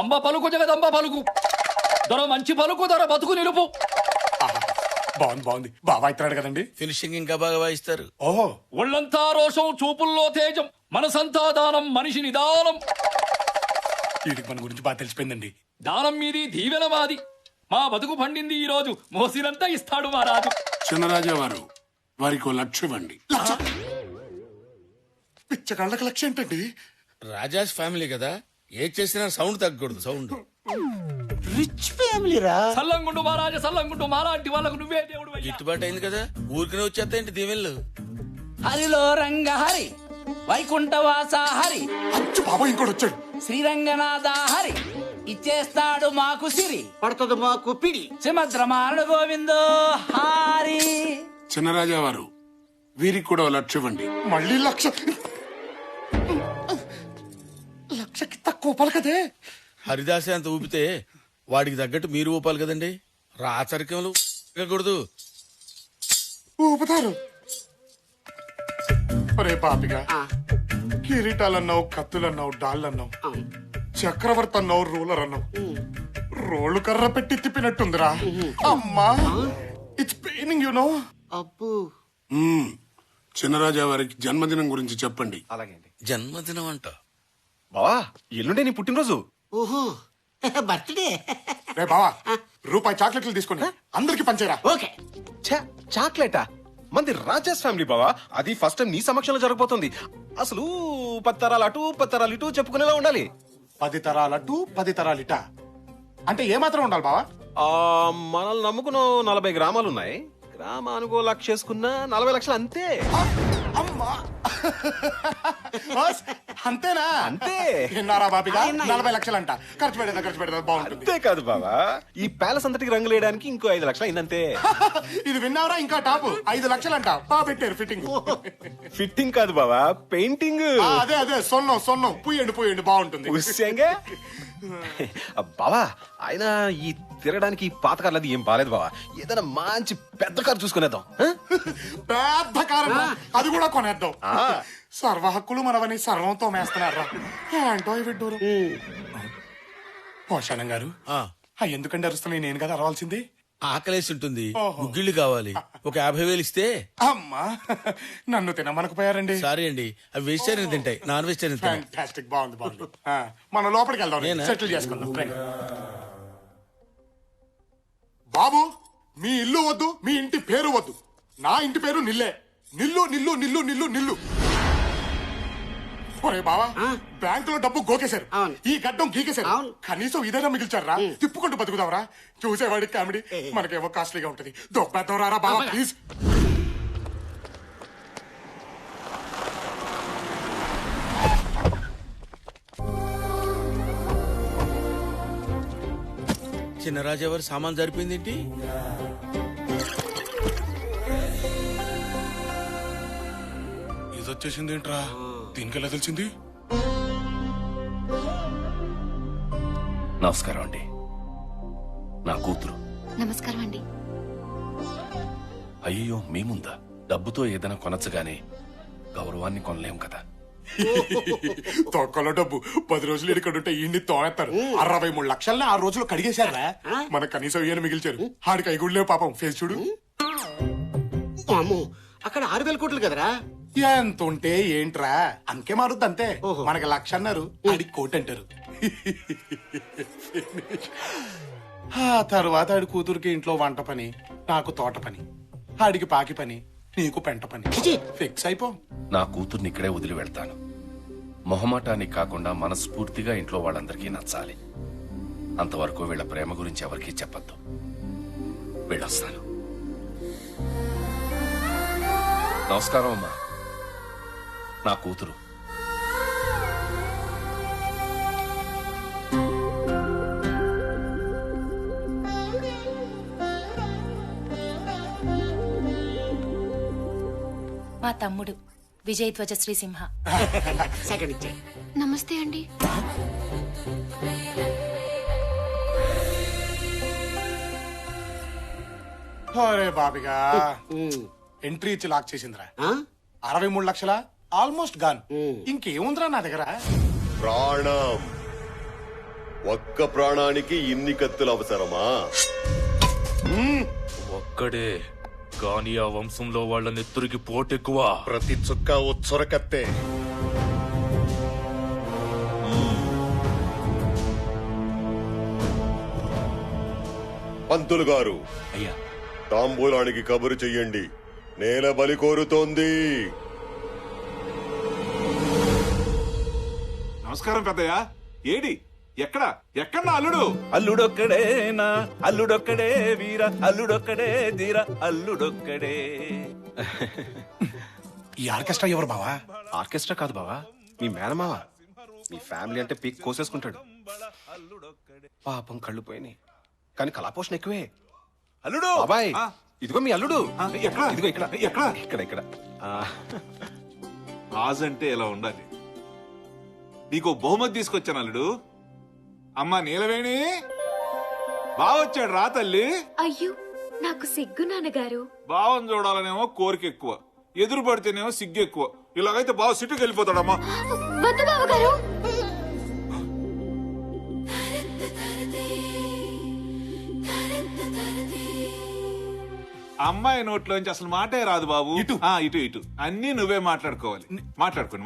అంబ పలుకు జగదంబ పలుకు, దొర మంచి పలుకు, దొర బతుకు నిలుపు. బాగుంది బాగుంది. బాగా ఇస్తున్నాడు కదండి. ఫినిషింగ్ ఇంకా బాగా వాయిస్తారు. ఓహో, ఒళ్ళంతా రోషం, చూపుల్లో తేజం, మనసంతా దానం, మనిషి నిదానం. వీడికి మన గురించి బాగా తెలిసిపోయిందండి. దానం మీది, దీవెన మాది. మా బతుకు పండింది ఈ రోజు, మోసినంతా ఇస్తాడు మా రాజు. చిన్నరాజా వారు వారికి ఓ లక్ష ఇవ్వండి. పిచ్చగాళ్ళకి లక్ష్యం ఏంటండి? రాజాస్ ఫ్యామిలీ కదా, ఏది చేసినా సౌండ్ తగ్గకూడదు. సౌండ్ రిచ్ ఫ్యామిలీ రా. సల్లంగుండు మహారాజా, సల్లంగుండు. మాలాంటి వాళ్ళకు నువ్వే దేవుడు. గిట్టుబాటు అయింది కదా, ఊరికనే వచ్చేస్తాయండి దీవెళ్ళు. హరిలో రంగ హరి, వైకుంఠవాస హరి, అచ్చు బాబా ఇంకోటి వచ్చాడు. శ్రీరంగనాథ హరి, ఇచ్చేస్తాడు మాకు సిరి, పడుతుంది మాకు పిడి. సుమద్రమారుడు గోవిందో హారి. చిన్నరాజా వారు వీరికి కూడా ఓ లక్ష ఇవ్వండి. మళ్ళీ లక్ష. లక్షకి తక్కువ పలకదే. హరిదాసే అంత ఊపితే వాడికి తగ్గట్టు మీరు ఊపాలి కదండి. రాచరికములు కూడదు. ఊపుతారు. ఒరే పాపిగా, కిరీటాలన్నావు, కత్తులన్నావు, డాళ్ళన్నావు, చక్రవర్తి అన్నావు, రూలర్ అన్నావు. రోళ్ళు కర్ర పెట్టి తిప్పినట్టుందిరా. అమ్మా, ఇట్స్ పెయినింగ్ యు నో. అప్పు చిన్నరాజా వారికి జన్మదినం గురించి చెప్పండి. జన్మదినం అంట. బావా ఎల్లుండే నీ పుట్టినరోజు. ఓహో బర్త్డే. రే బావా, రూపాయి చాక్లెట్లు తీసుకొని అందరికి పంచేరా. ఓకే. ఛే, చాక్లెటా? మంది రాజాస్ ఫ్యామిలీ బావా, అది ఫస్ట్ టైం నీ సమక్షంలో జరగబోతుంది. అసలు 10 తరాలు అటు 10 తరాలు ఇటు చెప్పుకునేలా ఉండాలి. 10 తరాలటు 10 తరాలిట అంటే ఏమాత్రం ఉండాలి బావా? ఆ మనల్ని నమ్ముకున్న 40 గ్రామాలు ఉన్నాయి. గ్రామానికి 1 లక్ష చేసుకున్నా 40 లక్షలు అంతే. అమ్మా, బాస్, అంతేనా? అంతే. విన్నారా బాపిగా? 40 లక్షలంట. ఖర్చు పెడతా బాగుంటుంది. అంతే కాదు బావా, ఈ ప్యాలెస్ అంతటికి రంగులు వేయడానికి ఇంకో 5 లక్షలు అయిందంతే. ఇది విన్నారా? ఇంకా టాప్ 5 లక్షలంట. బాగా పెట్టారు ఫిట్టింగ్. ఫిట్టింగ్ కాదు బావా, పెయింటింగ్. అదే సొన్నం పూయండి బాగుంటుంది. ఉస్యంగా బావా, ఆయన ఈ తిరగడానికి పాతకారులు అది ఏం బాలేదు బావా. ఏదైనా మంచి పెద్ద కారు చూసుకునేద్దాం. పెద్ద కారణం అది కూడా కొనేద్దాం. సర్వ హక్కులు మనవని సర్వంతో మేస్తున్నారా ఏంటో విడ్డూరు. పోషాణం గారు, ఎందుకంటే అరుస్తున్నాయి? నేను కదా అరవాల్సింది. ఆకలేసి ఉంటుంది, ఓహో. గుగ్గిళ్ళు కావాలి. ఒక 50,000 ఇస్తే. అమ్మా, నన్ను తినమనకపోయారండి. సారీ అండి, అవి వెజిటేరియన్ తింటాయి, నాన్ వెజిటేరియన్ తింటాయి. ఫ్యాంటాస్టిక్, బాగుంది. మనం లోపలికి వెళ్దాం, నేనా? సెటిల్ చేసుకుందాం. రండి. బాబు, మీ ఇల్లు వద్దు, మీ ఇంటి పేరు వద్దు. నా ఇంటి పేరు నిల్లే. నిల్లు. ఒరే బావా, బ్యాంకులో డబ్బు గోకేశారు, అవును. ఈ గడ్డం గీకేశారు. అవును. కనీసం ఇదైనా మిగిల్చారా? తిప్పుకుంటూ బతుకుదావరా? చూసేవాడికి కామెడీ, మనకేమో కాస్ట్లీగా ఉంటది. దొబ్బెద్దవరారా బావా, ప్లీజ్. చిన్నరాజా వారి సామాన్ సరిపోయింది ఏంటి? ఇది వచ్చేసింది ఏంట్రా? దీనికి ఎలా తెలిసింది? నమస్కారం అండి, నా కూతురు. నమస్కారం అండి. అయ్యో, మీ ముందా? డబ్బుతో ఏదైనా కొనచ్చగానే గౌరవాన్ని కొనలేం కదా. తొక్కలో డబ్బు 10 రోజులు ఇక్కడ ఈ తోనేస్తారు. 63 లక్షల్ని 6 రోజులు కడిగేశారా? మనకు కనీసం ఈయన మిగిల్చారు. ఆడికి ఐగుడ్లే పాపం. ఫేస్ చూడు. అమ్మో, అక్కడ 6,000 కోట్లు కదరా. ఎంత ఉంటే ఏంట్రా, అంకే మారుద్ది అంతే. మనకి 1,00,000 అన్నారు, ఆడికి 1,00,000 అంటారు. ఆ తర్వాత ఆడి కూతురికి ఇంట్లో వంట పని, నాకు తోట పని, ఆడికి పాకి పని, నీకు పెంట పని. ఫిక్స్ అయిపో. నా కూతుర్ని ఇక్కడే వదిలి వెళ్తాను. మొహమాటానికి కాకుండా మనస్ఫూర్తిగా ఇంట్లో వాళ్ళందరికీ నచ్చాలి. అంతవరకు వీళ్ళ ప్రేమ గురించి ఎవరికీ చెప్పద్దు. వెళ్ళొస్తాను. నమస్కారం అమ్మా, నా కూతురు. మా తమ్ముడు విజయ్ ధ్వజ శ్రీసింహ. సెకండ్ ఇచ్చే. నమస్తే అండి. అరే బాబిగా, ఎంట్రీ ఇచ్చి లాక్ చేసిందిరా. 63 లక్షల ఆల్మోస్ట్ గాన్. ఇంకేముందిరా నా దగ్గర? ప్రాణం ఒక్క ప్రాణానికి ఇన్ని కత్తులు అవసరమా? ఒక్కడే కానీ ఆ వంశంలో వాళ్ళ నెత్తురికి పోటెక్కువ. ప్రతి చుక్క ఓ చొరకత్తే. పంతులు గారు, అయ్యా, తాంబూలానికి కబురు చెయ్యండి. నేల బలి కోరుతోంది. నమస్కారం పెద్దయ్య. ఏడి ఎక్కడ ఎక్కడ నా అల్లుడు? అల్లుడొక్కడేనా, అల్లుడొక్కడే వీర, అల్లుడొక్కడే ధీర, అల్లుడొక్కడే. ఈ ఆర్కెస్ట్రా ఎవరు బావా? ఆర్కెస్ట్రా కాదు బావా, మీ మేనమావ. మీ ఫ్యామిలీ అంటే పీక్ కోసేసుకుంటాడు. పాపం కళ్ళు పోయినాయి, కానీ కళాపోషణ ఎక్కువే. అల్లుడు బాబాయ్, ఇదిగో మీ అల్లుడు. ఎక్కడ? ఇదిగో ఇక్కడ ఎక్కడ? ఇక్కడ ఇక్కడ. రాజు అంటే ఎలా ఉండాలి. నీకు బహుమతి తీసుకొచ్చాను అల్లుడు. అమ్మా నీలవేణి, బావొచ్చాడు రా తల్లి. అయ్యో నాకు సిగ్గు నాన్నగారు. బావని చూడాలనేమో కోరిక ఎక్కువ, ఎదురు పడితేనేమో సిగ్గు ఎక్కువ. ఇలాగైతే బావ సిట్టుకు వెళ్ళిపోతాడమ్మా. వద్దు బావగారు. అమ్మాయి నోట్లోంచి అసలు మాటే రాదు బాబు. ఇటు ఇటు ఇటు అన్ని నువ్వే మాట్లాడుకోవాలి. మాట్లాడుకోండి.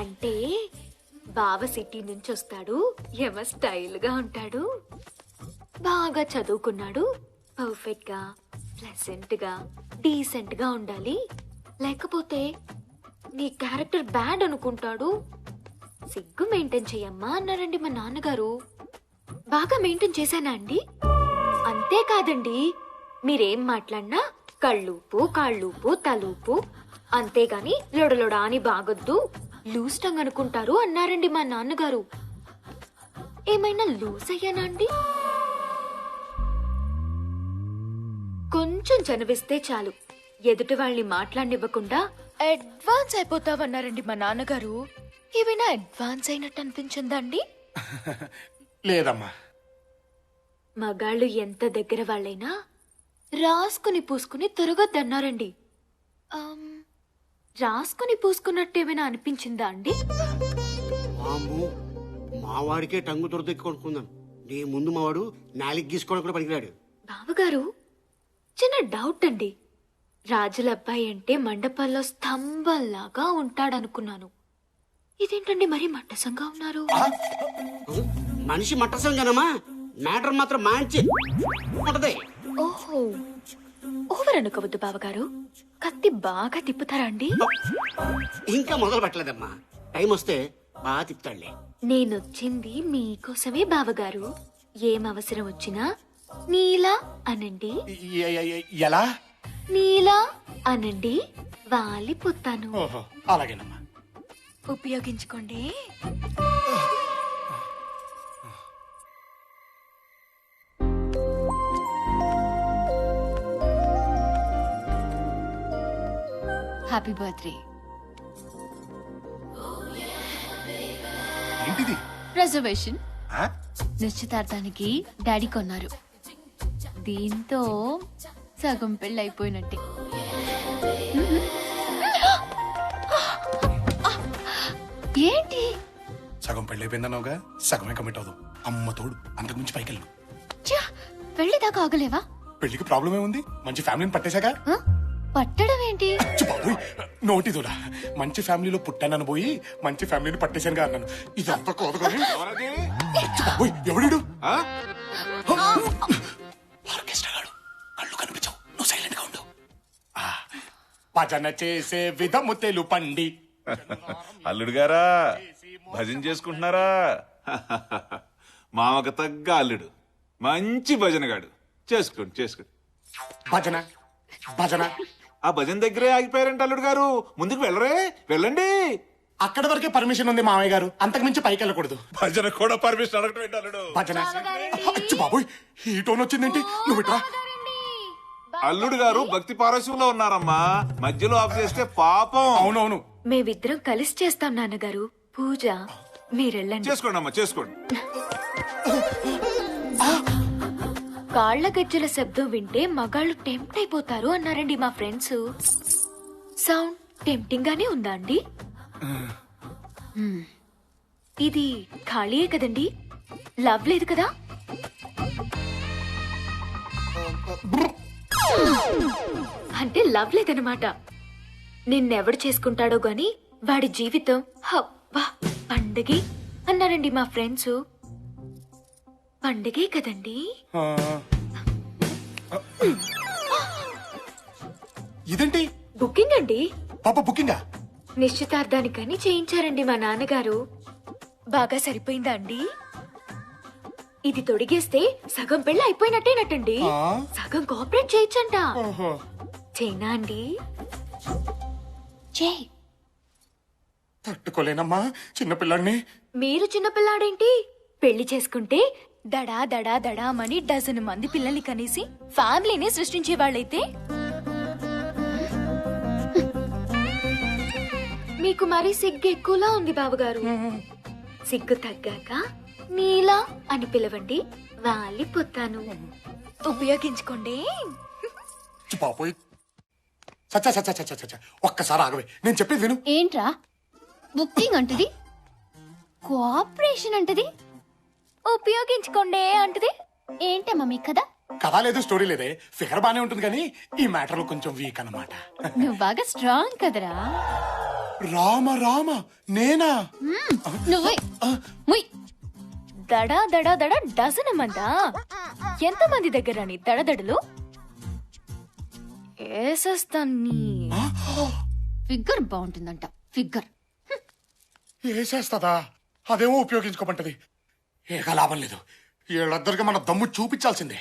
అంటే బావ సిటీ నుంచి వస్తాడు, ఏమో స్టైల్ గా ఉంటాడు, బాగా చదువుకున్నాడు, పర్ఫెక్ట్ గా, ప్లెసెంట్ గా, డీసెంట్ గా ఉండాలి. లేకపోతే నీ క్యారెక్టర్ బ్యాడ్ అనుకుంటాడు. సిగ్గు మెయింటైన్ చెయ్యమ్మా అన్నారండి మా నాన్నగారు. బాగా మెయింటైన్ చేశానా అండి? అంతేకాదండి, మీరేం మాట్లాడినా కళ్ళూపు, కాళ్ళూపు, తలూపు, అంతేగాని లొడలొడా అని బాగొద్దు, లూజ్ టంగ్ అనుకుంటారు అన్నారండి మా నాన్నగారు. ఏమైనా లూజ్ అయ్యానా అండి? కొంచెం చనువిస్తే చాలు, ఎదుటి వాళ్ళని మాట్లాడనివ్వకుండా అడ్వాన్స్ అయిపోతావన్నారండి మా నాన్నగారు. ఏమైనా అడ్వాన్స్ అయినట్టు అనిపించిందా అండి? లేదమ్మా. మగాళ్ళు ఎంత దగ్గర వాళ్ళైనా రాసుకుని పూసుకుని తిరగొద్దన్నారండి. రాసుకుని పూసుకున్నట్టేమైనా అనిపించిందా అండి? మావాడికే టంగు దొరదెక్కునుకుందాం. నీ ముందు మావాడు నాలికి గీసుకోవడం కూడా పనికిరాడు. బావగారు, చిన్న డౌట్ అండి. రాజుల అబ్బాయి అంటే మండపాల్లో స్తంభంలాగా ఉంటాడనుకున్నాను. ఇదేంటండి మరీ మట్టసంగా ఉన్నారు? మనిషి మట్టసంగానమ్మా, మ్యాటర్ మాత్రం మంచి ఉంటది. ఓహో, ఓవర్ అనుకోవద్దు బావగారు. కత్తి బాగా తిప్పుతారా అండి? ఇంకా మొదలు పెట్టలేదమ్మా, టైం వస్తే బాగా తిప్పుతాడులే. నేనొచ్చింది మీకోసమే బావగారు. ఏం అవసరం వచ్చినా నీలా అనండి. ఎలా? నీలా అనండి, వాలిపోతాను. ఓహో, అలాగేనమ్మా. ఉపయోగించుకోండి. Happy birthday. ఏంటిది? రిజర్వేషన్ నిశ్చితార్థానికి డాడీ కొన్నారు. దీంతో సగం పెళ్ళి అయిపోయినట్టే. ఏంటి? సగం పెళ్ళైపోయిందన్నావుగా, సగమే కమిట్ అవుదాం. అమ్మ తోడు, అంతకుమించి పైకెళ్ళు. పెళ్లి దాకా ఆగలేవా? పెళ్లికి ప్రాబ్లం ఏముంది? మంచి ఫ్యామిలీని పట్టేశాక. పట్టడం ఏంటి? నోటిదులా, మంచి ఫ్యామిలీలో పుట్టానని పోయి మంచి ఫ్యామిలీని పట్టేశానుగా అన్నాను. ఇదంతా కోదు కానీ. ఎవడు? ఆర్కెస్ట్రా గాడు. కళ్ళు కనిపించవు, నువ్వు సైలెంట్ గా ఉండు. భజన చేసే విధము తెలుపండి. అల్లుడు గారా, భజన చేసుకుంటున్నారా? మామకు తగ్గ అల్లుడు, మంచి భజనగాడు. చేసుకోండి. భజన భజన ఆ భజన దగ్గరే ఆగిపోయారంట అల్లుడు గారు. ముందుకు వెళ్ళండి. అక్కడి వరకే పర్మిషన్ ఉంది మామయ్య గారు, అంతకు మించి పైకి వెళ్ళకూడదు. భజన కూడా పర్మిషన్ అడగటం ఏంటి అల్లుడు? భజన. బాబోయ్, ఈ టోన్ వచ్చిందేంటి? నువ్వు ఇట్రా. అల్లుడు గారు భక్తి పారస్యంలో ఉన్నారమ్మా, మధ్యలో ఆఫ్ చేస్తే పాపం. అవునవును, మేమిద్దరం కలిసి చేస్తాం నాన్నగారు పూజ. మీరెళ్ళండి. చేసుకోండి అమ్మా, చేసుకోండి. కాళ్ల గజ్జల శబ్దం వింటే మగాళ్ళు టెంప్ట్ అయిపోతారు అన్నారండి మా ఫ్రెండ్స్. సౌండ్ టెంప్టింగ్ గానే ఉందా అండి? ఇది ఖాళీయే కదండి, లవ్ లేదు కదా? అంటే లవ్ లేదనమాట. నిన్నెవడు చేసుకుంటాడో గాని వాడి జీవితం హబ్బా పండగే అన్నారండి మా ఫ్రెండ్స్. పండగే కదండి. ఇదేంటి బుకింగ్ అండి. పాప బుకింగా? నిశ్చితార్థానికని చేయించారండి మా నాన్నగారు. బాగా సరిపోయిందా అండి? ఇది తొడిగేస్తే సగం పెళ్ళి అయిపోయినట్టేనట్టండి. సగం కోఆపరేట్ చేయొచ్చంట. చైనా అండి? చేయి. తట్టుకోలేనమ్మా చిన్నపిల్లాడిని. మీరు చిన్నపిల్లాడేంటి? పెళ్లి చేసుకుంటే దడా దడా దడామని డజన్ మంది పిల్లల్ని కనేసి ఫ్యామిలీని సృష్టించే వాళ్ళైతే మీకు మరి సిగ్గు ఎక్కువలా ఉంది బావగారు. సిగ్గు తగ్గాక నీలా అని పిలవండి, వాలిపోతాను. ఉపయోగించుకోండి. పాపోయ్ సచ్చా సచ్చా సచ్చా సచ్చా ఒక్కసారి ఆగవే, నేను చెప్పేది విను. ఏంట్రా బుకింగ్ అంటది, కోఆపరేషన్ అంటది, ఉపయోగించుకోండి అంటది. ఏంటమ్మా మీ కదా? కథ లేదు, స్టోరీ లేదే. ఫిగర్ బానే ఉంటుంది కానీ ఈ మ్యాటర్ లో కొంచెం వీక్ అన్నమాట. నువ్వు బాగా స్ట్రాంగ్ కదరా. రామ రామ నేనా? నువ్వే దడా దడా దడా డజన్ మందా? ఎంతమంది దగ్గర నీ దడదడలు? ఏసేస్తాన్ని. ఫిగర్ బాగుంటుందంట. ఫిగర్ వేసేస్తదా? అదేమో ఉపయోగించుకోమంటది. ఏక లాభం లేదు. వీళ్ళిద్దరికి మన దమ్ము చూపించాల్సిందే.